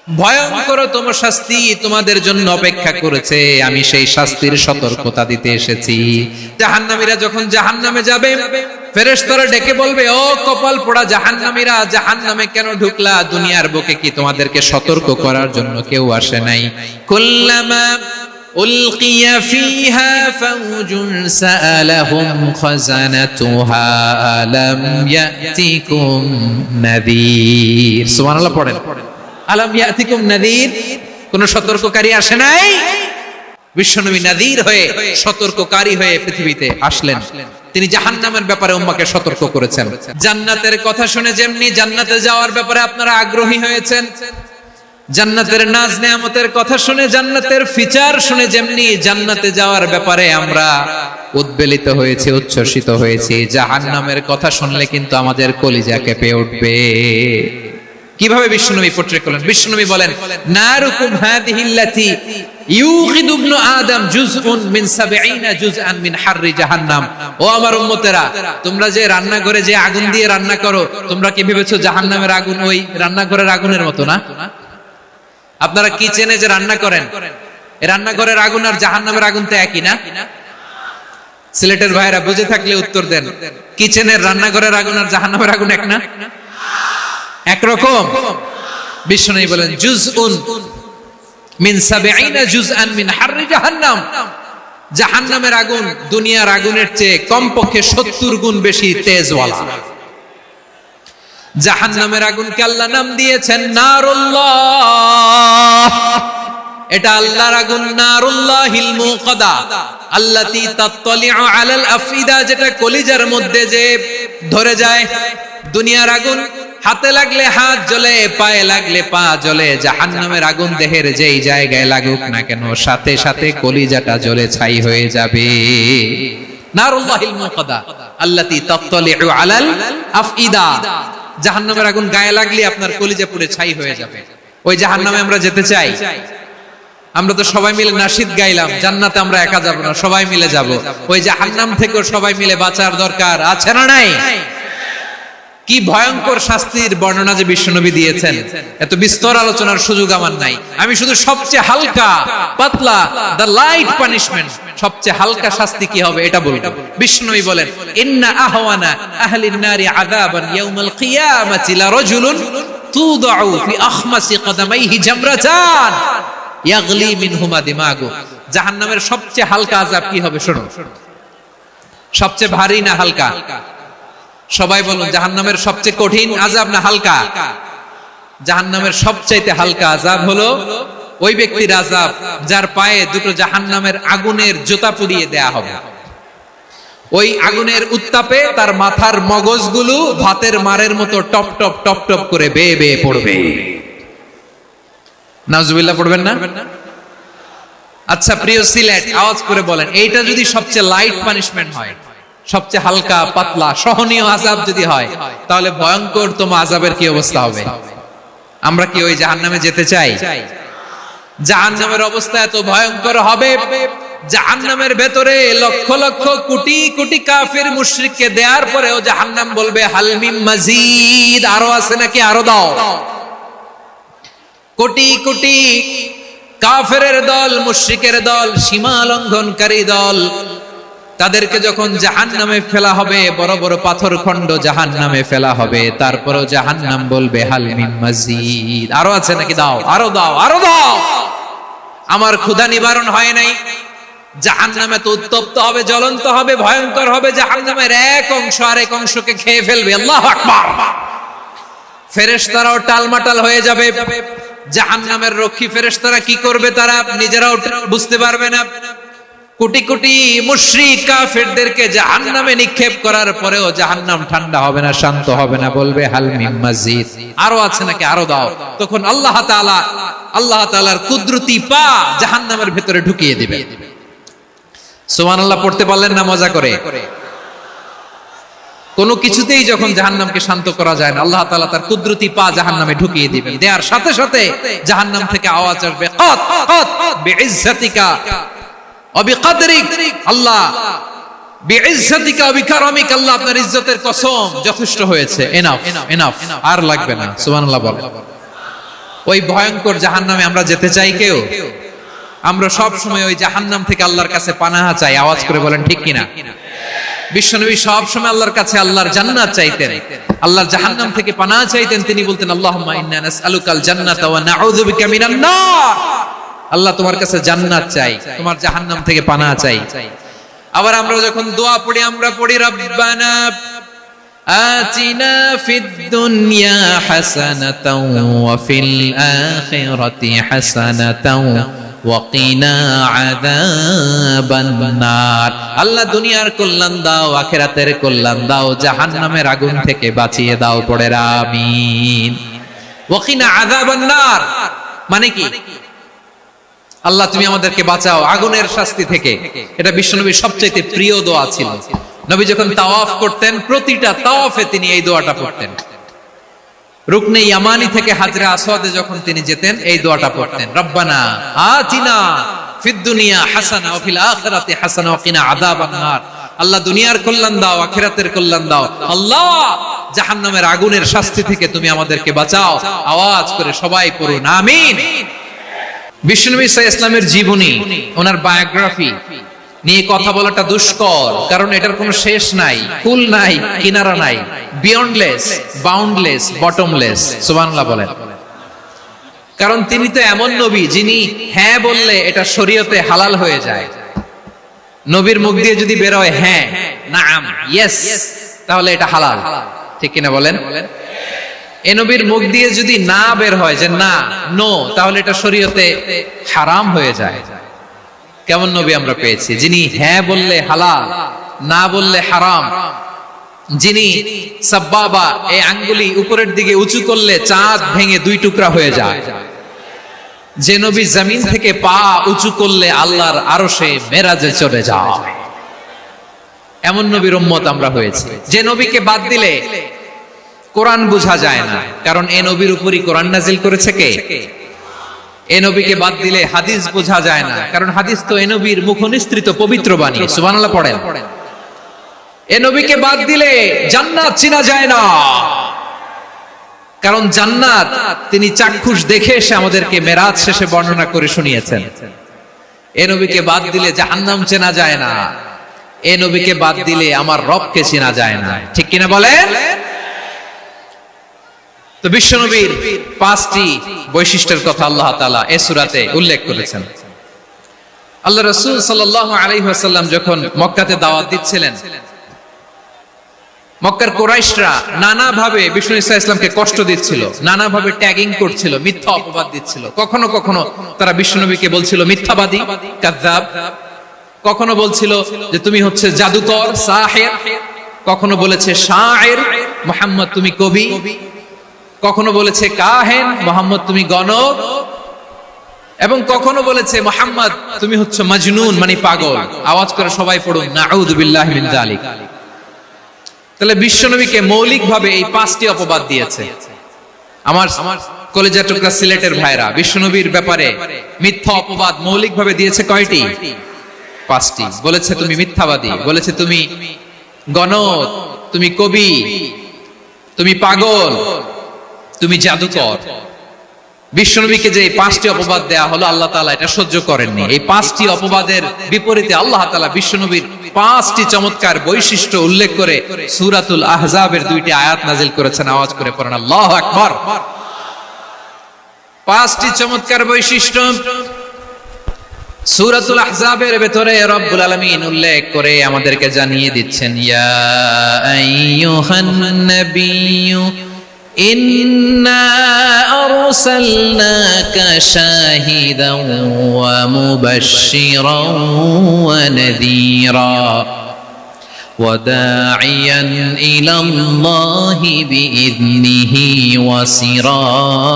ভয়ঙ্করতম শাস্তি তোমাদের জন্য অপেক্ষা করেছে, আমি সেই শাস্তির সতর্কতা দিতে এসেছি। জাহান্নামীরা যখন জাহান্নামে যাবে, ফেরেশতারা ডেকে বলবে, ও কপাল পোড়া জাহান্নামীরা, জাহান্নামে কেন ঢুকলা? দুনিয়ার বুকে কি তোমাদেরকে সতর্ক করার জন্য কেউ আসে নাই? কুল্লামা উলকিয়া ফিহা ফাউজুন সাআলাহুম খাযানাতুহা আলাম ইয়াতিকুম নাযীর। সুবহানাল্লাহ পড়েন। আলাম ইয়াতিকুম নাযীর, কোন সতর্ককারী আসে নাই? বিশ্বনবী নাযীর হয়ে, সতর্ককারী হয়ে পৃথিবীতে আসলেন। তিনি জাহান্নামের ব্যাপারে উম্মাহকে সতর্ক করেছেন। জান্নাতের কথা শুনে যেমনি জান্নাতে যাওয়ার ব্যাপারে আপনারা আগ্রহী হয়েছেন, জান্নাতের নাজ নেয়ামতের কথা শুনে, জান্নাতের ফিচার শুনে যেমনি জান্নাতে যাওয়ার ব্যাপারে আমরা উদ্বেলিত হয়েছি, উচ্ছ্বসিত হয়েছি, জাহান্নামের কথা শুনলে কিন্তু আমাদের কলিজা কেঁপে উঠবে। কিভাবে বিশ্বনবী পোট্রে করলেন? বিশ্বনবী বলেন, নারুকুম হাদিহিল্লাতি ইউকিদু ইবনু আদম জুজউন মিন 70 জুজআন মিন হাররি জাহান্নাম। ও আমার উম্মতেরা, তোমরা যে রান্নাঘরে যে আগুন দিয়ে রান্না করো, তোমরা কি ভেবেছো জাহান্নামের আগুন ওই রান্নাঘরের আগুনের মতো না? আপনারা কিচেনে যে রান্না করেন, এই রান্নাঘরের আগুন আর জাহান্নামের আগুন তো একই না? সিলেটের ভাইরা বুঝে থাকলে উত্তর দেন। কিচেনের রান্নাঘরের আগুন আর জাহান্নামের আগুন এক না? একরকম? বিশ্বনবী বলেন, জুজউন মিন 70 জুজআন মিন হাররি জাহান্নাম। জাহান্নামের আগুন দুনিয়ার আগুনের চেয়ে কমপক্ষে 70 গুণ বেশি তেজওয়ালা। জাহান্নামের আগুনকে আল্লাহ নাম দিয়েছেন নারুল্লাহ। এটা আল্লাহর আগুন, নারুল্লাহিল মুকাদা আল্লাতী তাত্তালিউ আলাল আফইদা, যেটা কলিজার মধ্যে যে ধরে যায়। দুনিয়ার আগুন হাতে লাগলে হাত জ্বলে, পায়ে লাগলে পা জ্বলে। জাহান্নামের আগুন দেহের যেই জায়গায় লাগুক না কেন, সাথে সাথে কলিজাটা জ্বলে ছাই হয়ে যাবে। নারুল্লাহিল মুকাদা আল্লাতী তাত্তালিউ আলাল আফইদা। জাহান্নামের আগুন গায়ে লাগলে আপনার কলিজা পুড়ে ছাই হয়ে যাবে। ওই জাহান্নামে আমরা যেতে চাই? আমরা তো সবাই মিলে নাশিদ গাইলাম, জান্নাতে আমরা একা যাব না, সবাই মিলে যাব। ওই জাহান্নাম থেকে সবাই মিলে বাঁচার দরকার আছে না নাই? কি ভয়ঙ্কর শাস্তির বর্ণনা যে বিশ্বনবী দিয়েছেন, এত বিস্তর আলোচনার সুযোগ আমার নাই। আমি শুধু সবচেয়ে হালকা পাতলা, দ্য লাইট পানিশমেন্ট, সবচেয়ে হালকা শাস্তি কি হবে এটা বলবো। বিশ্বনবী বলেন, ইন্না আহওয়ানা আহলিন নারি আযাবান ইয়াউমাল কিয়ামাতি লা রাজুলুন তুদাউ ফি আখমাসি কদামাইহি জামরাতান ইয়াগলি মিনহুমা দিমাগু। জাহান্নামের সবচেয়ে হালকা আযাব কি হবে শোনো। সবচেয়ে ভারী না হালকা? সবাই বলুন, জাহান্নামের সবচেয়ে কঠিন আযাব না হালকা? জাহান্নামের সবচাইতে হালকা আযাব হলো ওই ব্যক্তির আযাব যার পায়ে দুটো জাহান্নামের আগুনের জুতা পুড়িয়ে দেয়া হবে। ওই আগুনের উত্তাপে তার মাথার মগজগুলো ভাতের মারের মতো টপ টপ টপ টপ করে বেয়ে বেয়ে পড়বে। নাউজুবিল্লাহ পড়বেন না? আচ্ছা প্রিয় সিলেট, আওয়াজ করে বলেন, এইটা যদি সবচেয়ে লাইট পানিশমেন্ট হয়, সবচেয়ে হালকা পাতলা সহনীয় আযাব যদি হয়, তাহলে ভয়ঙ্করতম আযাবের কি অবস্থা হবে? আমরা কি ওই জাহান্নামে যেতে চাই? জাহান্নামের অবস্থা এত ভয়ঙ্কর হবে, জাহান্নামের ভেতরে লক্ষ লক্ষ কোটি কোটি কাফির মুশরিককে দেওয়ার পরেও জাহান্নাম বলবে, হাল মিন মাজিদ, আরো আছে নাকি, আরো দাও। কোটি কোটি কাফেরের দল, মুশরিকের দল, সীমা লঙ্ঘনকারী দল, তাদেরকে যখন জাহান্নামে ফেলা হবে, বড় বড় পাথর খণ্ড জাহান্নামে ফেলা হবে, তারপরেও জাহান্নাম বলবে, হাল মিন মাজিদ, আরো আছে নাকি, দাও, আরো দাও, আরো দাও। আমার ক্ষুধা নিবারণ হয় নাই। জাহান্নামে তো উত্তপ্ত হবে, জ্বলন্ত হবে, ভয়ঙ্কর হবে। জাহান্নামের এক অংশ আরেক অংশকে খেয়ে ফেলবে। আল্লাহু আকবার। ফেরেশতারাও টালমাটাল হয়ে যাবে। জাহান্নামের রক্ষী ফেরেশতারা কি করবে তারা নিজেরাও বুঝতে পারবে না। কোটি কোটি মুশরিক কাফেরদেরকে জাহান্নামে নিক্ষেপ করার পরেও জাহান্নাম ঠান্ডা হবে না, শান্ত হবে না, বলবে হাল মিন মাজিদ, আরো আছে নাকি, আরো দাও। তখন আল্লাহ তাআলার কুদরতি পা জাহান্নামের ভেতরে ঢুকিয়ে দিবে। সুবহানাল্লাহ পড়তে পারলেন না মজা করে? কোন কিছুতেই যখন জাহান্নামকে শান্ত করা যায় না, আল্লাহ তাআলা তার কুদরতি পা জাহান্নামে ঢুকিয়ে দিবেন। দেয়ার সাথে সাথে জাহান্নাম থেকে আওয়াজ আসবে, কাত কাত বিইজ্জাতিকা ওয়া বিকদরিক, আল্লাহ বিইজ্জাতিকা ওয়া বিকারামিক, আল্লাহ আপনার ইজ্জতের কসম, যথেষ্ট হয়েছে, এনাফ এনাফ, আর লাগবে না। সুবহানাল্লাহ বলেন। ওই ভয়ঙ্কর জাহান্নামে আমরা যেতে চাই কেউ? আমরা সব সময় ওই জাহান্নাম থেকে আল্লাহর কাছে পানাহা চাই। আওয়াজ করে বলেন ঠিক কিনা? বিশ্বনবী সব সময় আল্লাহর কাছে আল্লাহর জান্নাত চাইতেন, আল্লাহর জাহান্নাম থেকে পানাহা চাইতেন। তিনি বলতেন আল্লাহুম্মা ইন্না নাসআলুকাল জান্নাতা ওয়া নাউযু বিকা মিনান নার। আল্লাহ তোমার কাছে জান্নাত চাই, তোমার জাহান্নাম থেকে পানাহা চাই। আবার আমরা যখন দোয়া পড়ি আমরা পড়ি রব্বানা আতিনা ফিদ দুনিয়া হাসানাতাও ওয়া ফিল আখিরাতি হাসানাতাও ওয়া কিনা আযাবান নার। আল্লাহ দুনিয়ার কল্যাণ দাও, আখিরাতের কল্যাণ দাও, জাহান্নামের আগুন থেকে বাঁচিয়ে দাও। পড়ে আমিন। ওয়া কিনা আযাবান নার মানে কি? আল্লাহ তুমি আমাদেরকে বাঁচাও আগুনের শাস্তি থেকে। এটা বিশ্বনবীর সবচেয়ে প্রিয় দোয়া ছিল। নবী যখন তাওয়াফ করতেন প্রতিটা তাওয়াফে তিনি এই দোয়াটা পড়তেন। রুকনে ইয়ামানি থেকে হাজরে আসওয়াদে যখন তিনি যেতেন এই দোয়াটা পড়তেন, রব্বানা আতিনা ফিদ দুনিয়া হাসানা ওয়া ফিল আখিরাতি হাসানা ওয়া কিনা আযাবান নার। আল্লাহ দুনিয়ার কল্যাণ দাও, আখিরাতের কল্যাণ দাও। আল্লাহ জাহান্নামের আগুনের শাস্তি থেকে তুমি আমাদেরকে বাঁচাও। আওয়াজ করে সবাই পড়ুন আমিন। বিশ্বনবী সাল্লাল্লাহু আলাইহি ওয়াসাল্লামের জীবনী, ওনার বায়োগ্রাফি নিয়ে কথা বলাটা দুষ্কর, কারণ এটার কোনো শেষ নাই, কুল নাই, কিনারা নাই, বিয়ন্ডলেস, বাউন্ডলেস, বটমলেস। সুবহানাল্লাহ বলেন। কারণ তিনি তো এমন নবী যিনি হ্যাঁ বললে এটা শরীয়তে হালাল হয়ে যায়। নবীর মুখ দিয়ে যদি বের হয় হ্যাঁ, নাম, ইয়েস, তাহলে এটা হালাল। ঠিক কিনা বলেন? এ নবীর মুখ দিয়ে যদি না বের হয় যে না, নো, তাহলে এটা শরীয়তে হারাম হয়ে যায়। কেমন নবী আমরা পেয়েছি যিনি হ্যাঁ বললে হালাল, না বললে হারাম, যিনি সাব্বাবা এই আঙ্গুলি উপরের দিকে উঁচু করলে চাঁদ ভেঙে দুই টুকরা হয়ে যায়, যে নবী জমিন থেকে পা উঁচু করলে আল্লাহর আরশে মেরাজে চলে যায়, এমন নবীর উম্মত আমরা হয়েছি। যে নবীকে বাদ দিলে কোরআন বোঝা যায় না, কারণ এ নবীর উপরই কোরআন নাজিল করেছে কে? এ নবীকে বাদ দিলে হাদিস বোঝা যায় না, কারণ হাদিস তো এ নবীর মুখনিসৃত পবিত্র বাণী। সুবহানাল্লাহ পড়েন। এ নবীকে বাদ দিলে জান্নাত চেনা যায় না, কারণ জান্নাত তিনি চাক্ষুষ দেখে এসে আমাদেরকে মেরাজ শেষে বর্ণনা করে শুনিয়েছেন। এ নবীকে বাদ দিলে জাহান্নাম চেনা যায় না, এ নবীকে বাদ দিলে আমার রবকে চেনা যায় না। ঠিক কিনা বলেন? তো বিশ্বনবীর পাঁচটি বৈশিষ্ট্যের কথা আল্লাহ তাআলা এই সূরাতে উল্লেখ করেছেন। আল্লাহ রাসূল সাল্লাল্লাহু আলাইহি ওয়াসাল্লাম যখন মক্কাতে দাওয়াত দিচ্ছিলেন, মক্কার কুরাইশরা নানা ভাবে বিষ্ণু ঈসা ইসলামকে কষ্ট দিচ্ছিল, নানা ভাবে ট্যাগিং করছিল, মিথ্যা অপবাদ দিচ্ছিল। কখনো কখনো তারা বিশ্বনবীকে বলছিল মিথ্যাবাদী, কাযযাব। কখনো বলছিল যে তুমি হচ্ছে জাদুকর, সাহির। কখনো বলেছে শায়ের, মুহাম্মদ তুমি কবি। কখনো বলেছে কাহেন, মুহাম্মদ তুমি গণক। এবং কখনো বলেছে মুহাম্মদ তুমি হচ্ছে মাজনুন, মানে পাগল। আওয়াজ করে সবাই পড়ুন নাউযু বিল্লাহি মিন যালিক। তাহলে বিশ্বনবীকে মৌলিকভাবে এই পাঁচটি অপবাদ দিয়েছে। আমার কলেজা টুকরা সিলেটের ভাইরা, বিশ্বনবীর ব্যাপারে মিথ্যা অপবাদ মৌলিকভাবে দিয়েছে কয়টি? পাঁচটি। বলেছে তুমি মিথ্যাবাদী, বলেছে তুমি গণক, তুমি কবি, তুমি পাগল, তুমি জাদুকর। বিশ্বনবীকে যে পাঁচটি অপবাদ দেয়া হলো, আল্লাহ তাআলা এটা সহ্য করেননি। এই পাঁচটি অপবাদের বিপরীতে আল্লাহ তাআলা বিশ্বনবীর পাঁচটি চমৎকার বৈশিষ্ট্য উল্লেখ করে সূরাতুল আহজাবের দুইটি আয়াত নাজিল করেছেন। আওয়াজ করে পড়েন আল্লাহু আকবার। পাঁচটি চমৎকার বৈশিষ্ট্য সূরাতুল আহজাবের ভেতরে রব্বুল আলামিন উল্লেখ করে আমাদেরকে জানিয়ে দিচ্ছেন, ইয়া আইয়ুহান নাবিয়্যু ইন্না আরসালনাকা শাহিদাও ওয়া মুবাশশিরাও ওয়া নাযীরা ওয়া দাঈয়ান ইলাল্লাহি বিইذনিহি ওয়া সিরাজাম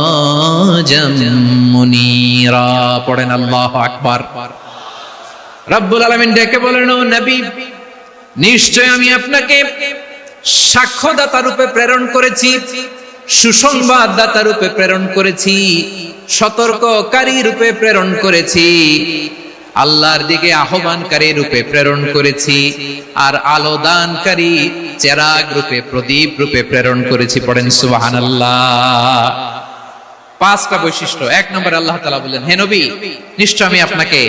মুনীরা। পড়েন আল্লাহু আকবার। রব্বুল আলামিন ডেকে বলেন, ও নবী, নিশ্চয় আমি আপনাকে সাক্ষ্যদাতা রূপে প্রেরণ করেছি, সুসংবাদদাতা রূপে প্রেরণ করেছি, সতর্ককারী রূপে প্রেরণ করেছি, আল্লাহর দিকে আহ্বানকারী রূপে প্রেরণ করেছি, আর আলোদানকারী চেরাগ রূপে, প্রদীপ রূপে প্রেরণ করেছি। পড়েন সুবহানাল্লাহ। পাঁচটা বৈশিষ্ট্য। এক নম্বরে আল্লাহ তাআলা বললেন, হে নবী, নিশ্চয় আমি আপনাকে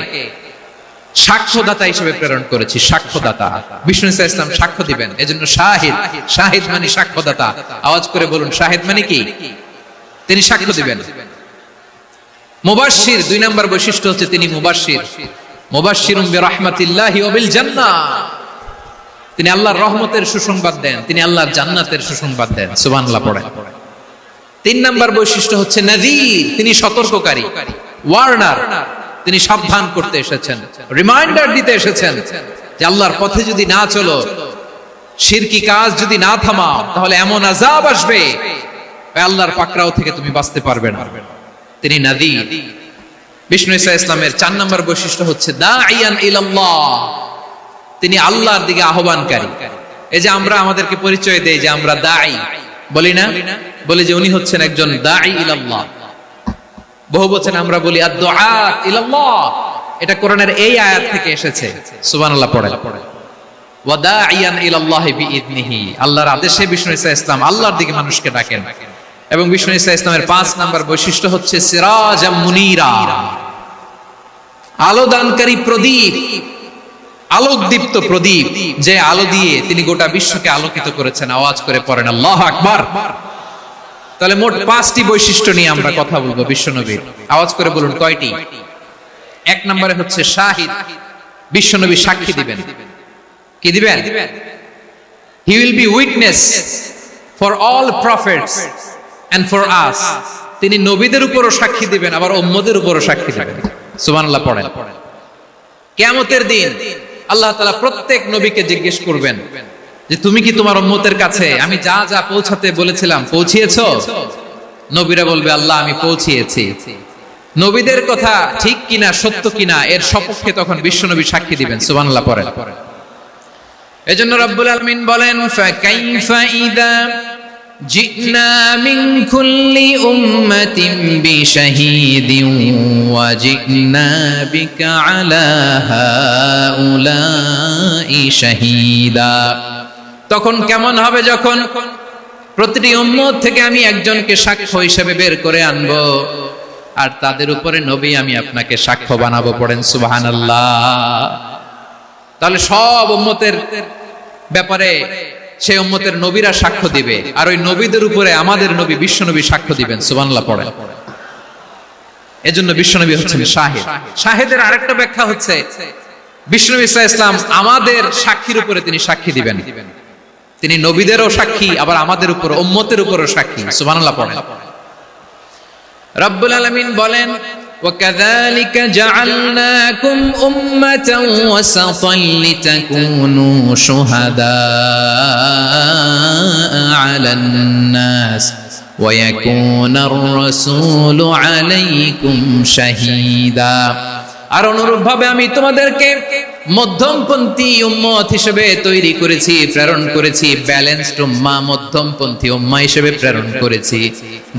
সাক্ষ্যদাতা হিসেবে প্রেরণ করেছি। সাক্ষ্যদাতা, বিষ্ণু ইসা ইসলাম সাক্ষ্য দিবেন, এজন্য শাহিদ। শাহিদ মানে সাক্ষ্যদাতা। আওয়াজ করে বলুন, শাহিদ মানে কি? তিনি সাক্ষ্য দিবেন। মুবাশশির, দুই নম্বর বৈশিষ্ট্য হচ্ছে তিনি মুবাশশির। মুবাশশিরুম বিরাহমাতিল্লাহি ওয়া বিল জান্নাহ, তিনি আল্লাহর রহমতের সুসংবাদ দেন, তিনি আল্লাহর জান্নাতের সুসংবাদ দেন। সুবহানাল্লাহ পড়েন। তিন নম্বর বৈশিষ্ট্য হচ্ছে নাযীর, তিনি সতর্ককারী, ওয়ার্নার, তিনি সাবধান করতে এসেছেন, রিমাইন্ডার দিতে এসেছেন যে আল্লাহর পথে যদি না চলো, শিরকি কাজ যদি না থামাও, তাহলে এমন আযাব আসবে আল্লাহর পাকড়াও থেকে তুমি বাঁচতে পারবে না। তিনি নাযীর। বিষ্ণু ইসা ইসলামের চার নম্বর বৈশিষ্ট্য হচ্ছে দাঈয়ান ইলাল্লাহ, তিনি আল্লাহর দিকে আহ্বানকারী। এই যে আমরা আমাদেরকে পরিচয় দেই যে আমরা দাঈ, বলি না? বলি যে উনি হচ্ছেন একজন দাঈ ইলাল্লাহ। বহু বচনে আমরা বলি আদ-দুআত ইলাল্লাহ, এটা কোরআনের এই আয়াত থেকে এসেছে। সুবহানাল্লাহ পড়েন। ওয়া দাঈয়ান ইলাল্লাহি বিইذনিহি, আল্লাহর আদেশে বিষ্ণু ইসা ইসলাম আল্লাহর দিকে মানুষকে ডাকেন। এবং বিষ্ণু ইসা ইসলামের 5 নাম্বার বৈশিষ্ট্য হচ্ছে সিরাজাম মুনীরা, আলোদানকারী প্রদীপ, আলোকদীপ্ত প্রদীপ, যে আলো দিয়ে তিনি গোটা বিশ্বকে আলোকিত করেছেন। আওয়াজ করে পড়েন আল্লাহু আকবার। তাহলে মোট 5টি বৈশিষ্ট্য নিয়ে আমরা কথা বলবো বিশ্বনবীর। আওয়াজ করে বলুন কয়টি? এক নম্বরে হচ্ছে শাহিদ, বিশ্বনবী সাক্ষী দিবেন। কি দিবেন? He will be witness for all prophets and for us, তিনি নবীদের উপরও সাক্ষী দিবেন, আবার উম্মতের উপরও সাক্ষী দিবেন। সুবহানাল্লাহ পড়েন। কিয়ামতের দিন আল্লাহ তাআলা প্রত্যেক নবীকে জিজ্ঞেস করবেন যে তুমি কি তোমার উম্মতের কাছে আমি যা যা পৌঁছাতে বলেছিলাম পৌঁছিয়েছো? নবীরা বলবে আল্লাহ আমি পৌঁছিয়েছি। নবীদের কথা ঠিক কিনা, সত্য কিনা, এর সপক্ষে তখন বিশ্বনবী সাক্ষী দিবেন। সুবহানাল্লাহ পড়েন। এজন্য রব্বুল আলামিন বলেন ফাকাইফা ইযা জিনা মিন কুল্লি উম্মাতিন বিশাহীদিন ওয়া জিনা বিকা আলা হাউলাই শাহীদা। তখন কেমন হবে যখন প্রতিটি উম্মত থেকে আমি একজনকে সাক্ষ্য হিসেবে বের করে আনবো, আর তাদের উপরে নবী আমি আপনাকে সাক্ষ্য বানাবো। পড়েন সুবহানাল্লাহ। তাহলে সব উম্মতের ব্যাপারে সেই উম্মতের নবীরা সাক্ষ্য দিবে, আর ওই নবীদের উপরে আমাদের নবী বিশ্বনবী সাক্ষ্য দিবেন। সুবহানাল্লাহ পড়েন। এজন্য বিশ্বনবী হচ্ছেন শাহিদ। শাহিদের আরেকটা ব্যাখ্যা হচ্ছে বিশ্বনবী সাল্লাল্লাহু আলাইহি ওয়াসাল্লাম আমাদের সাক্ষীর উপরে তিনি সাক্ষী দিবেন। তিনি নবীদেরও সাক্ষী, আবার আমাদের উপর উম্মতের উপরও সাক্ষী। সুবহানাল্লাহ পড়েন। রব্বুল আলামিন বলেন وَكَذَلِكَ جَعَلْنَاكُمْ أُمَّةً وَسَطًا لِتَكُونُوا شُهَدَاءَ عَلَى النَّاسِ وَيَكُونَ الرَّسُولُ عَلَيْكُمْ شَهِيدًا। আর অনুরূপভাবে আমি তোমাদেরকে মধ্যমপন্থী উম্মত হিসেবে তৈরি করেছি, প্রেরণ করেছি। ব্যালেন্সড উম্মাহ, মধ্যমপন্থী উম্মাহ হিসেবে প্রেরণ করেছি,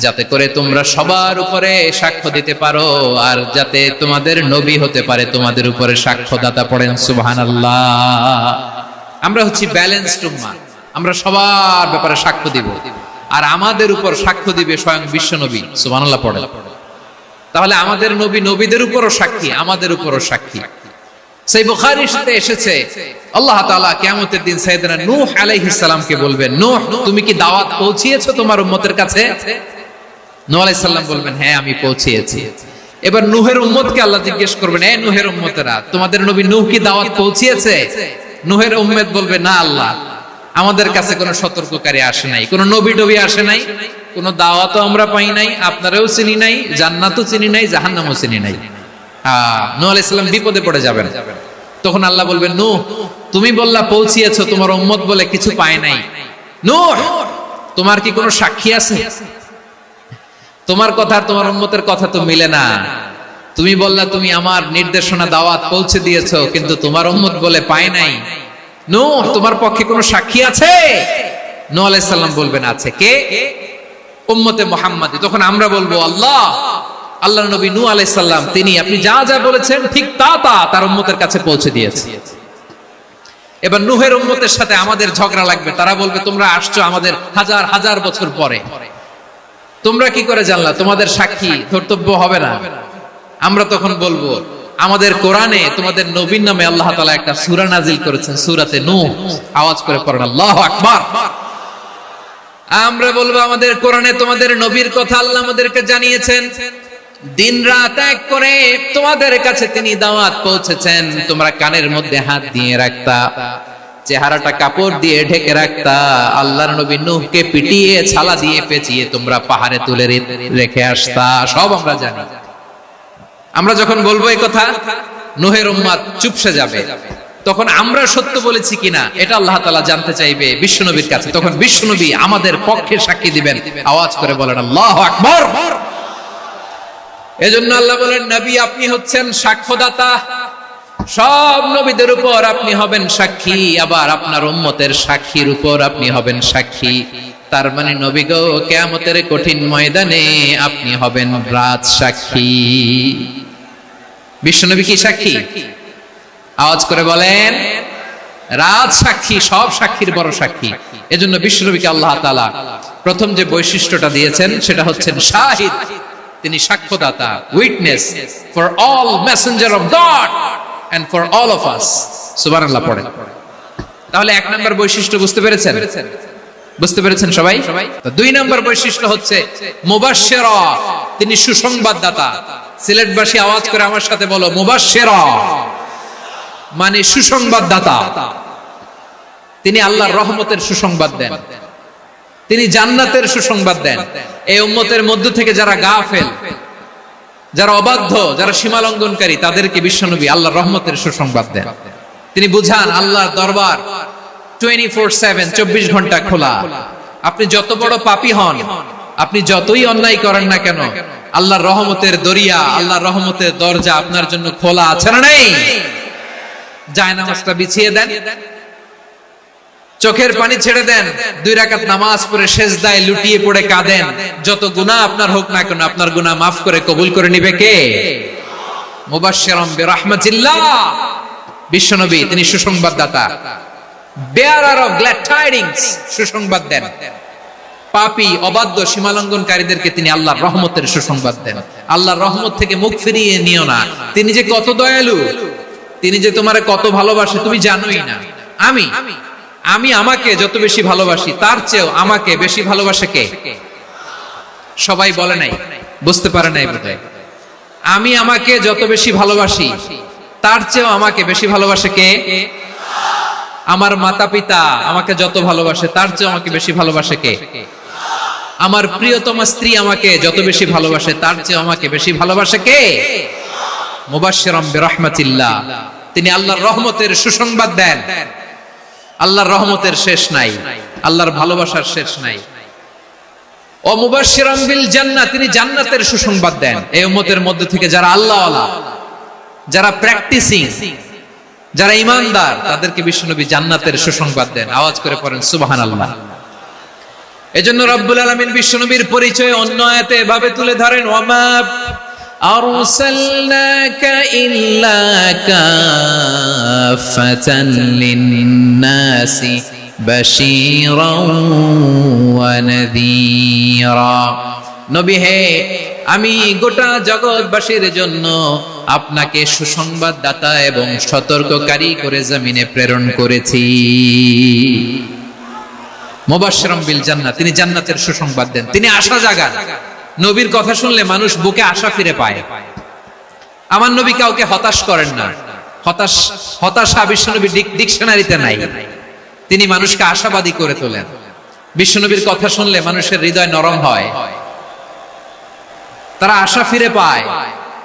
যাতে করে তোমরা সবার উপরে সাক্ষ্য দিতে পারো, আর যাতে তোমাদের নবী হতে পারে তোমাদের উপরে সাক্ষ্যদাতা। পড়েন সুবহানাল্লাহ। আমরা হচ্ছি ব্যালেন্সড উম্মাহ, আমরা সবার ব্যাপারে সাক্ষ্য দিব, আর আমাদের উপর সাক্ষ্য দিবে স্বয়ং বিশ্বনবী। সুবহানাল্লাহ পড়েন। তাহলে আমাদের নবী নবীদের উপরও সাক্ষী, আমাদের উপরও সাক্ষী। সেই বুখারীর সাথে এসেছে আল্লাহ তাআলা কিয়ামতের দিন সাইয়েদনা নূহ আলাইহিস সালামকে বলবেন, নূহ তুমি কি দাওয়াত পৌঁছিয়েছো তোমার উম্মতের কাছে? নূহ আলাইহিস সালাম বলবেন হ্যাঁ আমি পৌঁছিয়েছি। এবার নূহের উম্মতকে আল্লাহ জিজ্ঞেস করবেন, এ নূহের উম্মতেরা তোমাদের নবী নূহ কি দাওয়াত পৌঁছিয়েছে? নূহের উম্মত বলবে না আল্লাহ, আমাদের কাছে কোনো সতর্ককারী আসে নাই, কোনো নবী টবি আসে নাই, কোনো দাওয়াতও আমরা পাই নাই, আপনারাও চিনি নাই, জান্নাতও চিনি নাই, জাহান্নামও চিনি নাই। নূহ আলাইহিস সালাম বিপদে পড়ে যাবেন। তখন আল্লাহ বলবেন নূহ তুমি বললা পৌঁছিয়েছো, তোমার উম্মত বলে কিছু পায় নাই। নূহ তোমার কি কোনো সাক্ষী আছে? তোমার কথা আর তোমার উম্মতের কথা তো মিলে না। তুমি বললা তুমি আমার নির্দেশনা দাওয়াত পৌঁছে দিয়েছো, কিন্তু তোমার উম্মত বলে পায় নাই। নূহ তোমার পক্ষে কোনো সাক্ষী আছে? নূহ আলাইহিস সালাম বলবেন আছে। কে? উম্মতে মুহাম্মাদি। তখন আমরা বলবো আল্লাহ, আল্লাহর নবী নূহ আলাইহিস সালাম তিনি আপনি যা যা বলেছেন ঠিক তা তা তার উম্মতের কাছে পৌঁছে দিয়েছে। এবার নূহের উম্মতের সাথে আমাদের ঝগড়া লাগবে। তারা বলবে তোমরা আসছো আমাদের হাজার হাজার বছর পরে, তোমরা কি করে জানলা? তোমাদের সাক্ষী ধর্তব্য হবে না? আমরা তখন বলবো, আমাদের কোরআনে তোমাদের নবীর নামে আল্লাহ তাআলা একটা সূরা নাজিল করেছেন, সূরাতে নূহ। আওয়াজ করে পড়েন আল্লাহু আকবার। আমরা বলবো, আমাদের কোরআনে তোমাদের নবীর কথা আল্লাহ আমাদেরকে জানিয়েছেন, দিন রাত এক করে তোমাদের কাছে তিনি দাওয়াত পৌঁছেছেন। তোমরা কানের মধ্যে হাত দিয়ে রাখতা, চেহারাটা কাপড় দিয়ে ঢেকে রাখতা, আল্লাহর নবী নূহকে পিটিয়ে ছালা দিয়ে পেঁচিয়ে তোমরা পাহাড়ে তুলে রেখে আসতা। সব আমরা জানি। আমরা যখন বলবো এই কথা, নূহের উম্মত চুপসে যাবে। তখন আমরা সত্য বলেছি কিনা এটা আল্লাহ তাআলা জানতে চাইবে বিশ্বনবীর কাছে। তখন বিশ্বনবী আমাদের পক্ষে সাক্ষী দিবেন। আওয়াজ করে বলেন আল্লাহু আকবার। এজন্য আল্লাহ বলেন, নবী আপনি হচ্ছেন সাক্ষ্যদাতা, সব নবীদের উপর আপনি হবেন সাক্ষী, আবার আপনার উম্মতের সাক্ষীর উপর আপনি হবেন সাক্ষী। তার মানে নবী গো, কিয়ামতের কঠিন ময়দানে আপনি হবেন রাজ সাক্ষী। বিশ্বনবী কি সাক্ষী? আওয়াজ করে বলেন, রাজ সাক্ষী, সব সাক্ষীর বড় সাক্ষী। এজন্য বিশ্বনবীকে আল্লাহ তাআলা প্রথম যে বৈশিষ্ট্যটা দিয়েছেন সেটা হচ্ছেন শাহিদ। তিনি সাক্ষ্যদাতা, witness for all messenger of God and for all of us. সুবহানাল্লাহ পড়েন। তাহলে এক নাম্বার বৈশিষ্ট্য বুঝতে পেরেছেন? বুঝতে পেরেছেন সবাই? দুই নাম্বার বৈশিষ্ট্য হচ্ছে মুবাশশিরা, তিনি সুসংবাদদাতা। সিলেটবাসী আওয়াজ করে আমার সাথে বলো, মুবাশশিরা মানে সুসংবাদদাতা। তিনি আল্লাহর রহমতের সুসংবাদ দেন, তিনি জান্নাতের সুসংবাদ দেন। এই উম্মতের মধ্য থেকে যারা গাফেল, যারা অবাধ্য, যারা সীমালঙ্ঘনকারী, তাদেরকে বিশ্বনবী আল্লাহর রহমতের সুসংবাদ দেন। তিনি বুঝান আল্লাহর দরবার 24/7, 24 ঘন্টা খোলা। আপনি যত বড় পাপী হন, আপনি যতই অন্যায় করেন না কেন, আল্লাহর রহমতের দরিয়া, আল্লাহর রহমতের দরজা আপনার জন্য খোলা আছে না নেই? জায়নামাজটা বিছিয়ে দেন, চোখের পানি ছেড়ে দেন, 2 রাকাত নামাজ পড়ে সেজদায় লুটিয়ে পড়ে কাঁদেন। যত গুনাহ আপনার হোক না কেন, আপনার গুনাহ মাফ করে কবুল করে নিবে কে? মুবাশশিরাম বিরাহমাতিল্লাহ। বিশ্বনবী তিনি সুসংবাদদাতা, বেয়ারার অফ গ্ল্যাড টাইডিংস, সুসংবাদ দেন। পাপী, অবাধ্য, সীমালঙ্ঘনকারীদেরকে তিনি আল্লাহর রহমতের সুসংবাদ দেন। আল্লাহর রহমত থেকে মুখ ফিরিয়ে নিও না। তিনি যে কত দয়ালু, তিনি যে তোমারে কত ভালোবাসে তুমি জানোই না। আমি আমাকে যত বেশি ভালোবাসি, তার চেয়েও আমাকে বেশি ভালোবাসে কে? সবাই বলে নাই, বুঝতে পারে নাই বোধহয়। আমি আমাকে যত বেশি ভালোবাসি, তার চেয়েও আমাকে বেশি ভালোবাসে কে? আমার মাতা পিতা আমাকে যত ভালোবাসে, তার চেয়েও আমাকে বেশি ভালোবাসে কে? আমার প্রিয়তমা স্ত্রী আমাকে যত বেশি ভালোবাসে, তার চেয়েও আমাকে বেশি ভালোবাসে কে? মুবাশশিরাম বিরাহমাতিল্লাহ। তিনি আল্লাহর রহমতের সুসংবাদ দেন। আল্লাহর রহমতের শেষ নাই, আল্লাহর ভালোবাসার শেষ নাই। ও মুবাশশিরাম বিল জান্নাহ, তিনি জান্নাতের সুসংবাদ দেন। এই উম্মতের মধ্য থেকে যারা আল্লাহওয়ালা, যারা প্র্যাকটিসিং, যারা ঈমানদার, তাদেরকে বিশ্বনবী জান্নাতের সুসংবাদ দেন। আওয়াজ করে পড়েন সুবহানাল্লাহ। এজন্য রব্বুল আলামিন বিশ্বনবীর পরিচয় অন্য আয়াতে এভাবে তুলে ধরেন, ওয়ামা আরসালনাকা ইল্লা কাফাতান লিন-নাসি বাশীরাও ওয়া নাযীরা। নবী হে, আমি গোটা জগৎবাসীর জন্য আপনাকে সুসংবাদদাতা এবং সতর্ককারী করে জমিনে প্রেরণ করেছি। মুবাশশিরাম বিল জান্নাহ, তিনি জান্নাতের সুসংবাদ দেন, তিনি আশা জাগান। নবীর কথা শুনলে মানুষ বুকে আশা ফিরে পায়। আমার নবী কাউকে হতাশ করেন না। হতাশা বিশ্বনবীর ডিকশনারিতে নাই। তিনি মানুষকে আশাবাদী করে তোলেন। বিশ্বনবীর কথা শুনলে মানুষের হৃদয় নরম হয়, তারা আশা ফিরে পায়।